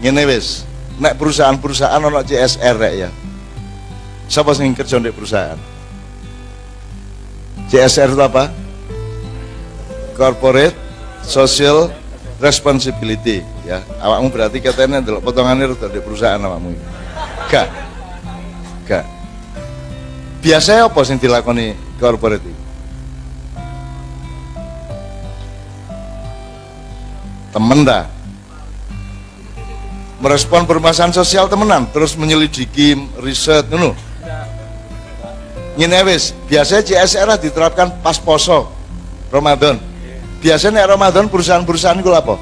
Ngene wis, nek perusahaan-perusahaan ana CSR rek ya. Sapa sing kerja ndek perusahaan? CSR itu apa? Corporate Social Responsibility ya. Awakmu berarti katanya ndelok potongane rada ndek perusahaan awakmu. Gak. Biasanya apa sing dilakoni corporate itu? Temen dah merespon permasalahan sosial temenan, terus menyelidiki riset ngono. Ngene wis, biasanya CSR diterapkan pas poso Ramadan. Biasanya nek Ramadan perusahaan-perusahaan iku apa?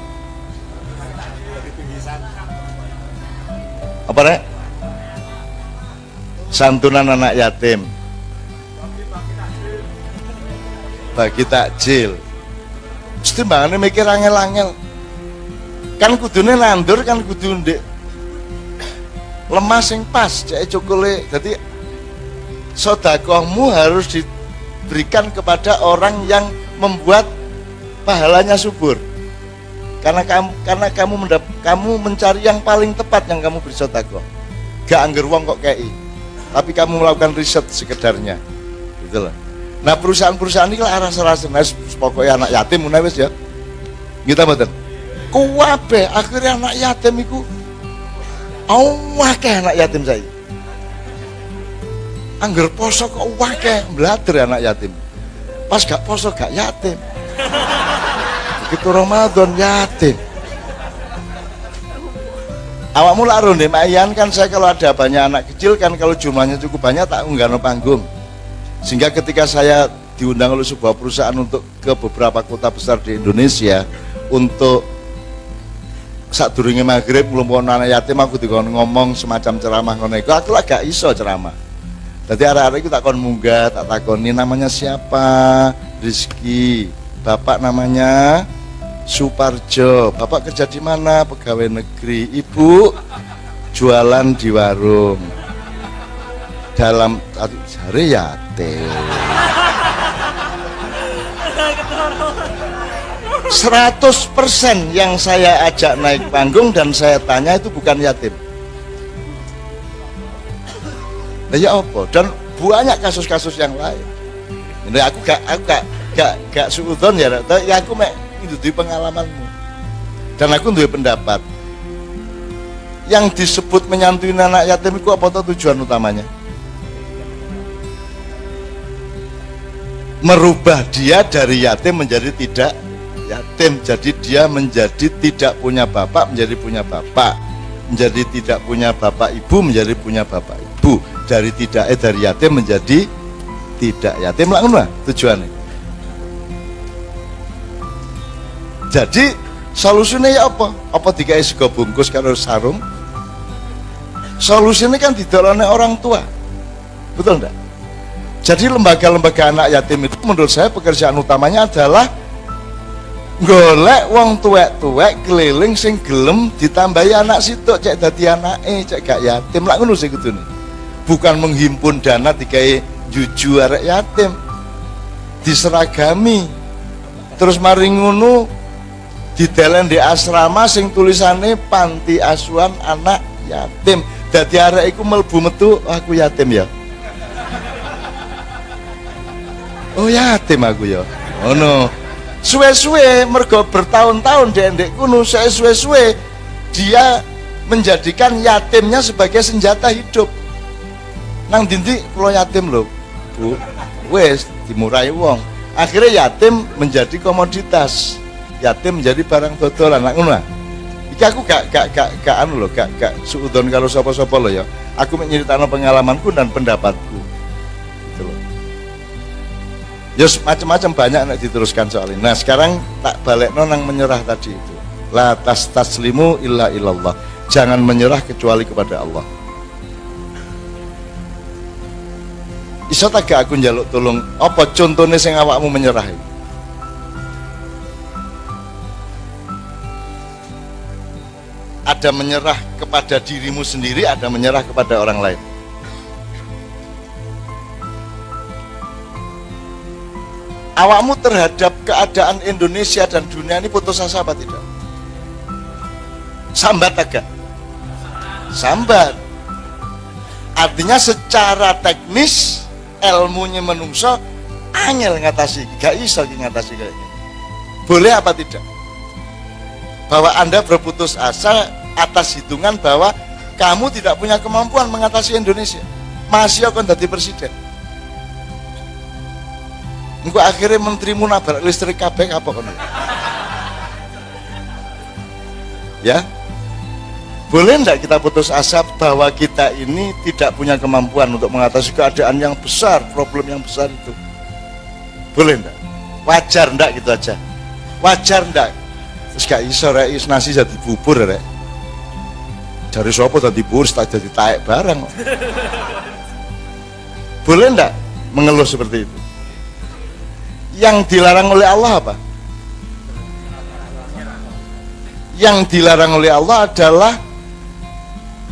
Apa rek? Santunan anak yatim. Bagi takjil. Mesti mbangane mikir angel-angel. Kan kudune nandur kan kudu ndek lemah sing pas cek cukule. Jadi sedekahmu harus diberikan kepada orang yang membuat pahalanya subur. Karena kamu mencari yang paling tepat yang kamu beri sedekah. Gak angger wong kok kei. Tapi kamu melakukan riset sekedarnya. Gitu loh. Nah, perusahaan-perusahaan ini lah arah-arah pokoknya anak yatim mulai wis ya. Kita mboten. Kuwabe akhirnya anak yatim iku akeh anak yatim saya. Angger poso kok akeh mblader anak yatim. Pas gak poso gak yatim. Begitu Ramadan yatim. Awakmu lak ronde mayan kan, saya kalau ada banyak anak kecil kan, kalau jumlahnya cukup banyak tak unggahno panggung. Sehingga ketika saya diundang oleh sebuah perusahaan untuk ke beberapa kota besar di Indonesia untuk sadurunge maghrib nglumpukno anak yatim, aku dikon ngomong semacam ceramah ngono iku, aku lagi gak iso ceramah. Dadi arek-arek iku tak kon munggah, tak takoni namanya siapa? Rizky. Bapak namanya Suparjo. Bapak kerja di mana? Pegawai negeri. Ibu jualan di warung. Dalam jare yatim. 100% yang saya ajak naik panggung dan saya tanya itu bukan yatim. Nah ya apa? Dan banyak kasus-kasus yang lain. Ini aku gak suudon ya, aku mek itu pengalamanmu. Dan aku duwe pendapat. Yang disebut menyantuni anak yatim itu apa tujuan utamanya? Merubah dia dari yatim menjadi tidak yatim, jadi dia menjadi tidak punya bapak menjadi punya bapak, menjadi tidak punya bapak ibu menjadi punya bapak ibu, dari yatim menjadi tidak yatim lah ngono tujuannya. Jadi solusinya ya apa? Apa dikai sego bungkus karo sarung? Solusinya kan didolone orang tua, betul enggak? Jadi lembaga-lembaga anak yatim itu menurut saya pekerjaan utamanya adalah golek wong tuwek-tuwek keliling sing gelem ditambahi anak sitok cek dadi anake cek gak yatim lak ngono sing kudune. Bukan menghimpun dana digawe juju arek yatim. Diseragami. Terus mari ngono didelen di asrama sing tulisane panti asuhan anak yatim. Dadi arek iku mlebu metu aku yatim ya. Oh yatim aku ya. Oh no. Suwe-suwe mergo bertahun-tahun dia ndek kuno, suwe-suwe dia menjadikan yatimnya sebagai senjata hidup. Nang dindi kula yatim lho, Bu. Wes dimurai wong. Akhirnya yatim menjadi komoditas. Yatim menjadi barang dodolan lak ngono. Iki aku gak anu lho, gak suudon karo sapa-sapa lho ya. Aku nyeritakno pengalamanku dan pendapatku. Ya macam-macam banyak nak diteruskan soal ini. Nah sekarang tak balekno nang menyerah tadi itu. La tastaslimu illa illallah. Jangan menyerah kecuali kepada Allah. Iso tak gak aku njaluk tolong apa contohnya sing awakmu menyerah itu? Ada menyerah kepada dirimu sendiri, ada menyerah kepada orang lain. Awakmu terhadap keadaan Indonesia dan dunia ini putus asa apa tidak? Sambat agak. sambat. Artinya secara teknis ilmunya menungso angel ngatasi, gak iso ngatasi kayak gini. Boleh apa tidak? Bahwa Anda berputus asa atas hitungan bahwa kamu tidak punya kemampuan mengatasi Indonesia, masih akan jadi presiden. Engko akhirnya menterimu nabrak listrik kabeh apa kono? Ya, boleh enggak kita putus asa bahwa kita ini tidak punya kemampuan untuk mengatasi keadaan yang besar, problem yang besar itu? Boleh enggak? Wajar enggak gitu aja? Wajar enggak? Terus gak iso rek, nasi jadi bubur rek. Dari sopo jadi bubur, tak jadi taek barang. Boleh enggak mengeluh seperti itu? Yang dilarang oleh Allah apa? Yang dilarang oleh Allah adalah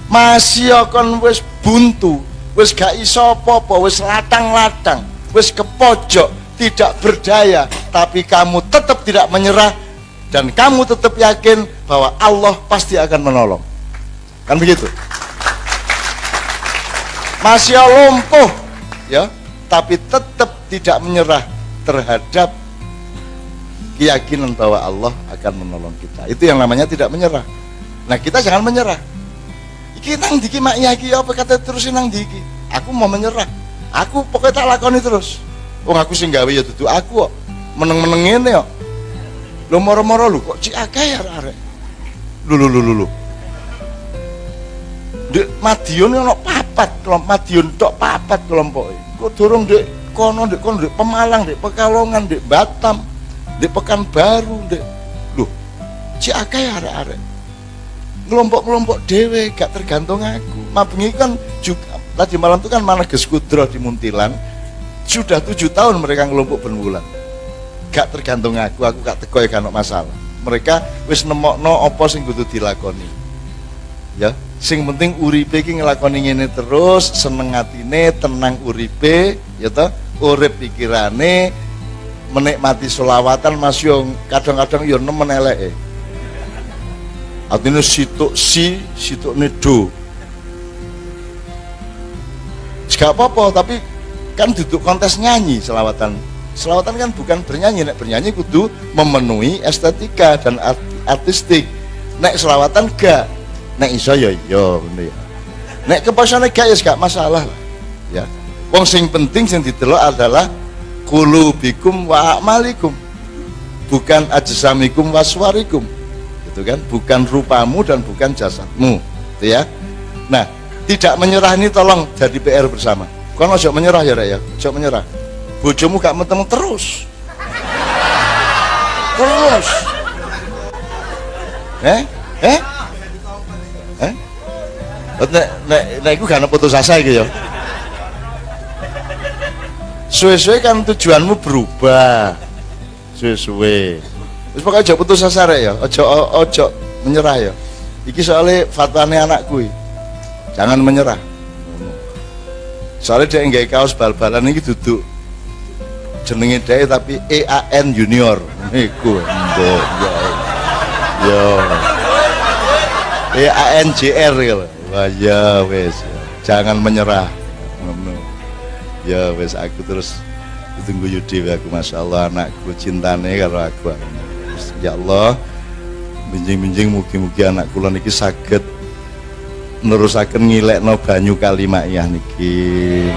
masih akan wis buntu, wis gak iso apa-apa, wis latang-latang, wis kepojok, tidak berdaya, tapi kamu tetap tidak menyerah dan kamu tetap yakin bahwa Allah pasti akan menolong. Kan begitu? Masih lumpuh ya, tapi tetap tidak menyerah terhadap keyakinan bahwa Allah akan menolong kita. Itu yang namanya tidak menyerah. Nah, kita jangan menyerah. Iki nang diki mak iya iki apa kata terusin nang diki. Aku mau menyerah. Aku pokoknya tak lakoni terus. Wong aku sing gawe ya dudu aku kok. Meneng-meneng ngene kok. Lho moro-moro lho kok cik akeh ya arek. Lho. Dek Madiun ono papat, kelompok Madiun tok papat kelompoke. Kok durung dek kono dek Pemalang, dek Pekalongan, dek Batam, dek Pekanbaru, dek loh, cik akeh arek-arek. Kelompok-kelompok dewe gak tergantung aku. Mabengi kan juga tadi malam itu kan Manages Kudro di Muntilan. Sudah 7 tahun mereka ngelompok berbulan. Gak tergantung aku gak teko ya kan masalah. Mereka wis nemokno apa sing kudu dilakoni. Ya, sing penting uripe iki nglakoni ngene terus, seneng atine, tenang uripe, ya toh, urip pikirane, menikmati selawatan Mas Yong, kadang-kadang yo nemen eleke. Artinya situk do. Gak apa-apa, tapi kan duduk kontes nyanyi selawatan. Selawatan kan bukan bernyanyi, nek bernyanyi kudu memenuhi estetika dan artistik. Nek selawatan gak, nek iso ya iya bener ya. Nek keposane gak ya gak masalah lah. Ya. Wong sing penting sing didelok adalah qulubikum wa a'malikum. Bukan ajsamikum wa suwarikum. Gitu kan? Bukan rupamu dan bukan jasadmu. Gitu ya. Nah, tidak menyerah ini tolong jadi PR bersama. Kon ojo menyerah ya, Rek ya. Ojo menyerah. Bojomu gak meteng terus. Terus. Nek iku gak putus asa iki ya. Suwe-suwe kan tujuanmu berubah. Suwe-suwe. Wis pokoke aja putus asa rek ya. Ojo menyerah ya. Iki soalnya fatwane anakku iki. Jangan menyerah. Soalnya dia nggawe kaos bal-balan iki duduk jenenge dhewe tapi EAN Junior. Iku mbok ya. EANJR gitu. Wah ya wes, jangan menyerah. Ya wes, aku terus ditunggu Yudi aku, masya Allah anakku cintane karo aku. Ya Allah, binjing-binjing mugi-mugi anak kula niki saged nerusaken ngilekno banyu kali Maiyah niki.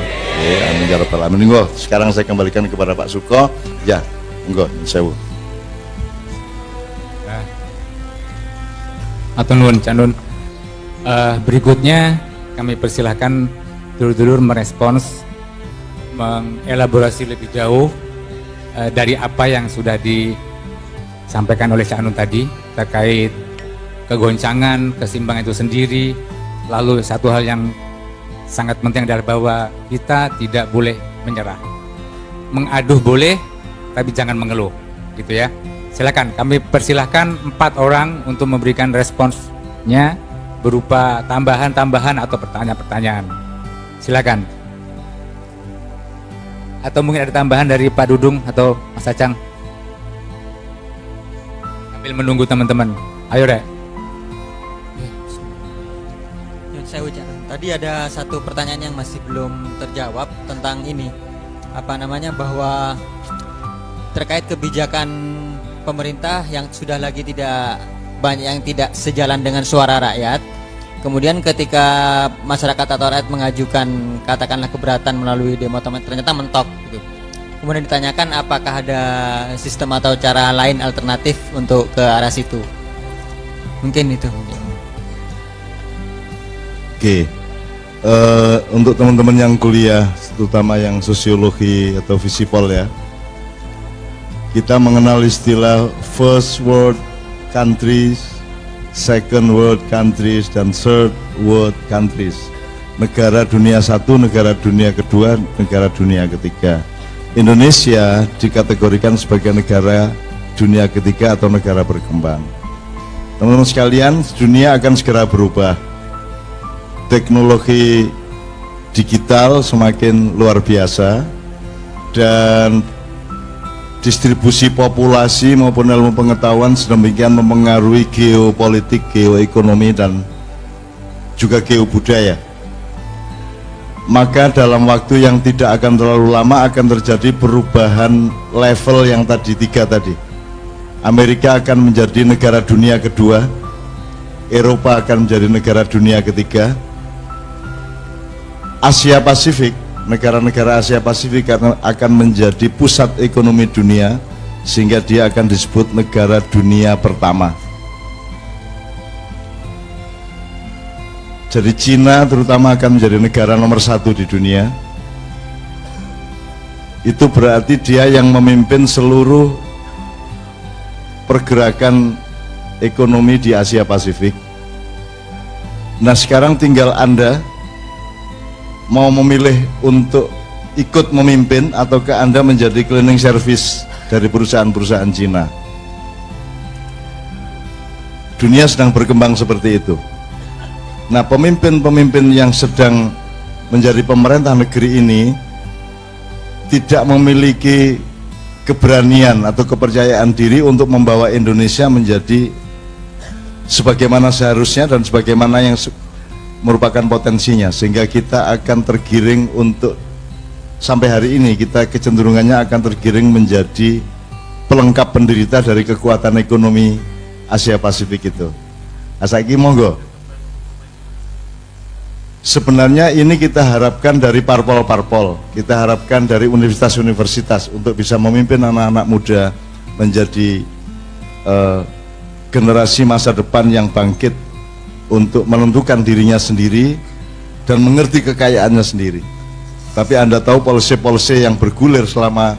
Amin ya rabbal alamin. Sekarang saya kembalikan kepada Pak Suko. Ya, monggo sewu. Atur nuwun Cak Nun. Berikutnya kami persilahkan dulur-dulur merespons, mengelaborasi lebih jauh dari apa yang sudah disampaikan oleh Cak Nun tadi terkait kegoncangan, keseimbangan itu sendiri. Lalu satu hal yang sangat penting adalah bahwa kita tidak boleh menyerah. Mengaduh boleh, tapi jangan mengeluh, gitu ya. Silakan, kami persilahkan 4 orang untuk memberikan responsnya berupa tambahan-tambahan atau pertanyaan-pertanyaan. Silakan. Atau mungkin ada tambahan dari Pak Dudung atau Mas Acang. Sambil menunggu teman-teman. Ayo, Rek. Ya, Saya ucapkan tadi ada satu pertanyaan yang masih belum terjawab tentang ini, apa namanya, bahwa terkait kebijakan pemerintah yang sudah lagi tidak banyak, yang tidak sejalan dengan suara rakyat. Kemudian ketika masyarakat atau rakyat mengajukan katakanlah keberatan melalui demo, ternyata mentok gitu. Kemudian ditanyakan apakah ada sistem atau cara lain alternatif untuk ke arah situ. Mungkin itu. Oke. Untuk teman-teman yang kuliah, terutama yang sosiologi atau visipol ya, kita mengenal istilah first world countries, second world countries, dan third world countries. Negara dunia satu, negara dunia kedua, negara dunia ketiga. Indonesia dikategorikan sebagai negara dunia ketiga atau negara berkembang. Teman-teman sekalian, dunia akan segera berubah. Teknologi digital semakin luar biasa, dan distribusi populasi maupun ilmu pengetahuan sedemikian mempengaruhi geopolitik, geoekonomi, dan juga geobudaya. Maka dalam waktu yang tidak akan terlalu lama akan terjadi perubahan level yang tadi tiga tadi. Amerika akan menjadi negara dunia kedua, Eropa akan menjadi negara dunia ketiga, Asia Pasifik, negara-negara Asia Pasifik akan menjadi pusat ekonomi dunia, sehingga dia akan disebut negara dunia pertama. Jadi Cina terutama akan menjadi negara nomor satu di dunia. Itu berarti dia yang memimpin seluruh pergerakan ekonomi di Asia Pasifik. Nah, sekarang tinggal Anda mau memilih untuk ikut memimpin ataukah Anda menjadi cleaning service dari perusahaan-perusahaan Cina. Dunia sedang berkembang seperti itu. Nah, pemimpin-pemimpin yang sedang menjadi pemerintah negeri ini tidak memiliki keberanian atau kepercayaan diri untuk membawa Indonesia menjadi sebagaimana seharusnya dan sebagaimana yang merupakan potensinya, sehingga kita akan tergiring untuk sampai hari ini kita kecenderungannya akan tergiring menjadi pelengkap penderita dari kekuatan ekonomi Asia Pasifik itu. Asaki monggo. Sebenarnya ini kita harapkan dari parpol-parpol, kita harapkan dari universitas-universitas untuk bisa memimpin anak-anak muda menjadi generasi masa depan yang bangkit untuk menentukan dirinya sendiri dan mengerti kekayaannya sendiri. Tapi Anda tahu policy-policy yang bergulir selama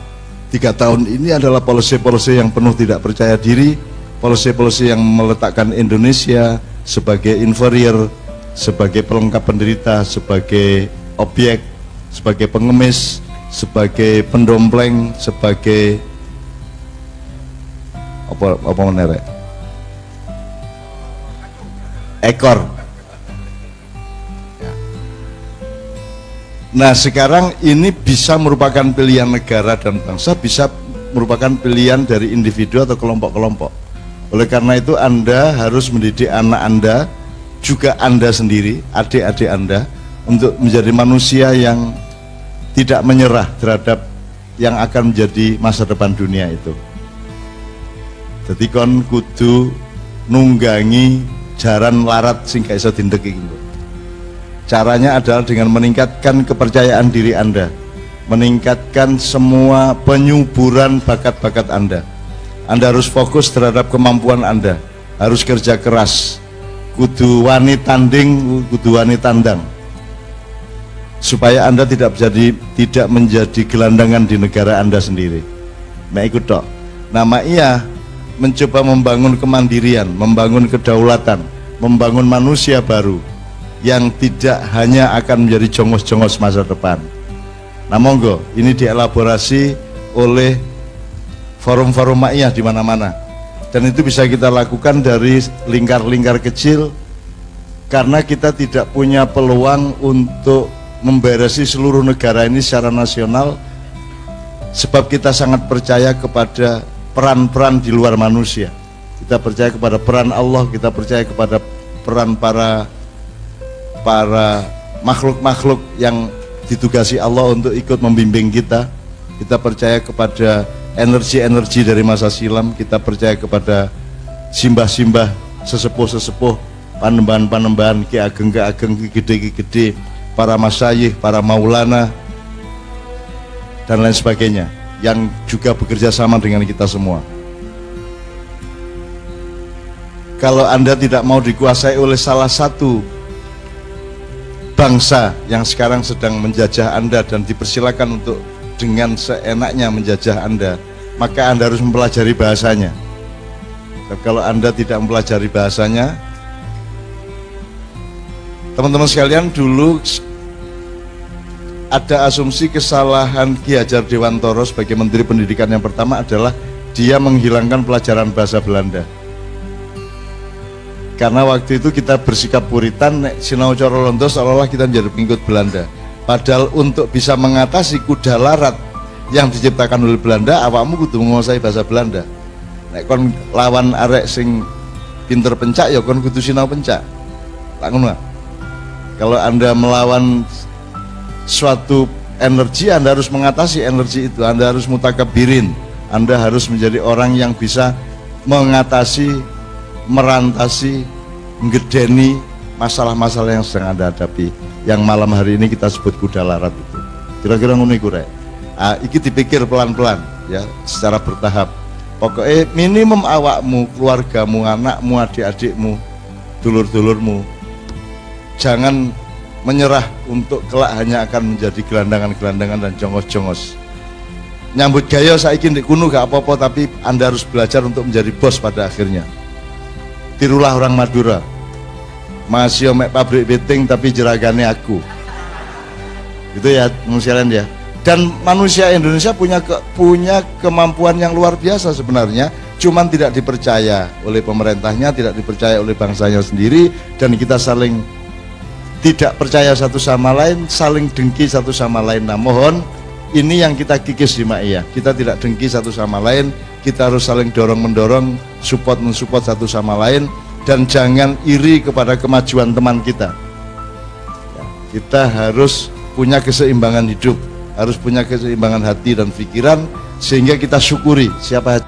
3 tahun ini adalah policy-policy yang penuh tidak percaya diri, policy-policy yang meletakkan Indonesia sebagai inferior, sebagai pelengkap penderita, sebagai objek, sebagai pengemis, sebagai pendompleng, sebagai apa menerek ekor. Nah, sekarang ini bisa merupakan pilihan negara dan bangsa, bisa merupakan pilihan dari individu atau kelompok-kelompok. Oleh karena itu Anda harus mendidik anak Anda, juga Anda sendiri, adik-adik Anda, untuk menjadi manusia yang tidak menyerah terhadap yang akan menjadi masa depan dunia itu. Jadi kon kudu nunggangi jaran larat sing gak iso dindek iki. Caranya adalah dengan meningkatkan kepercayaan diri Anda, meningkatkan semua penyuburan bakat-bakat Anda. Anda harus fokus terhadap kemampuan Anda, harus kerja keras, kudu wani tanding, kudu wani tandang, supaya Anda tidak menjadi gelandangan di negara Anda sendiri. Mek ikut tok. Nama iya mencoba membangun kemandirian, membangun kedaulatan, membangun manusia baru yang tidak hanya akan menjadi jongos-jongos masa depan. Nah, monggo ini dielaborasi oleh forum-forum ma'iyah di mana-mana. Dan itu bisa kita lakukan dari lingkar-lingkar kecil, karena kita tidak punya peluang untuk memberesi seluruh negara ini secara nasional, sebab kita sangat percaya kepada peran-peran di luar manusia. Kita percaya kepada peran Allah, kita percaya kepada peran para para makhluk-makhluk yang ditugasi Allah untuk ikut membimbing kita. Kita percaya kepada energi-energi dari masa silam, kita percaya kepada simbah-simbah, sesepuh-sesepuh, panembahan-panembahan, ki ageng-ki ageng, ki gede-ki gede, para masyayikh, para maulana, dan lain sebagainya, yang juga bekerja sama dengan kita semua. Kalau Anda tidak mau dikuasai oleh salah satu bangsa yang sekarang sedang menjajah Anda dan dipersilakan untuk dengan seenaknya menjajah Anda, maka Anda harus mempelajari bahasanya. Dan kalau Anda tidak mempelajari bahasanya, teman-teman sekalian, dulu ada asumsi kesalahan Ki Hajar Dewantoro sebagai Menteri Pendidikan yang pertama adalah dia menghilangkan pelajaran bahasa Belanda. Karena waktu itu kita bersikap puritan, nek sinau coro londo seolah-olah kita menjadi pengikut Belanda. Padahal untuk bisa mengatasi kuda larat yang diciptakan oleh Belanda, awakmu kudu menguasai bahasa Belanda. Nek kon lawan arek sing pinter pencak, ya kon kudu sinau pencak. Tak ngono. Kalau Anda melawan suatu energi, Anda harus mengatasi energi itu. Anda harus mutakabirin. Anda harus menjadi orang yang bisa mengatasi, merantasi, menggedeni masalah-masalah yang sedang Anda hadapi, yang malam hari ini kita sebut kuda larat itu. Kira-kira ngono iku rek. Iki dipikir pelan-pelan ya, secara bertahap. Pokoknya minimum awakmu, keluargamu, anakmu, adik-adikmu, dulur-dulurmu, jangan menyerah untuk kelak hanya akan menjadi gelandangan-gelandangan dan jongos-jongos. Nyambut gaya saiki ndek kuno gak apa-apa, tapi Anda harus belajar untuk menjadi bos pada akhirnya. Tirulah orang Madura, masih omek pabrik beting tapi jeragane aku. Gitu ya manusia ya. Dan manusia Indonesia punya kemampuan yang luar biasa sebenarnya, cuman tidak dipercaya oleh pemerintahnya, tidak dipercaya oleh bangsanya sendiri, dan kita saling tidak percaya satu sama lain, saling dengki satu sama lain. Nah mohon, ini yang kita kikis di Ma'iyah. Kita tidak dengki satu sama lain, kita harus saling dorong-mendorong, support-mensupport satu sama lain, dan jangan iri kepada kemajuan teman kita. Kita harus punya keseimbangan hidup, harus punya keseimbangan hati dan pikiran, sehingga kita syukuri siapa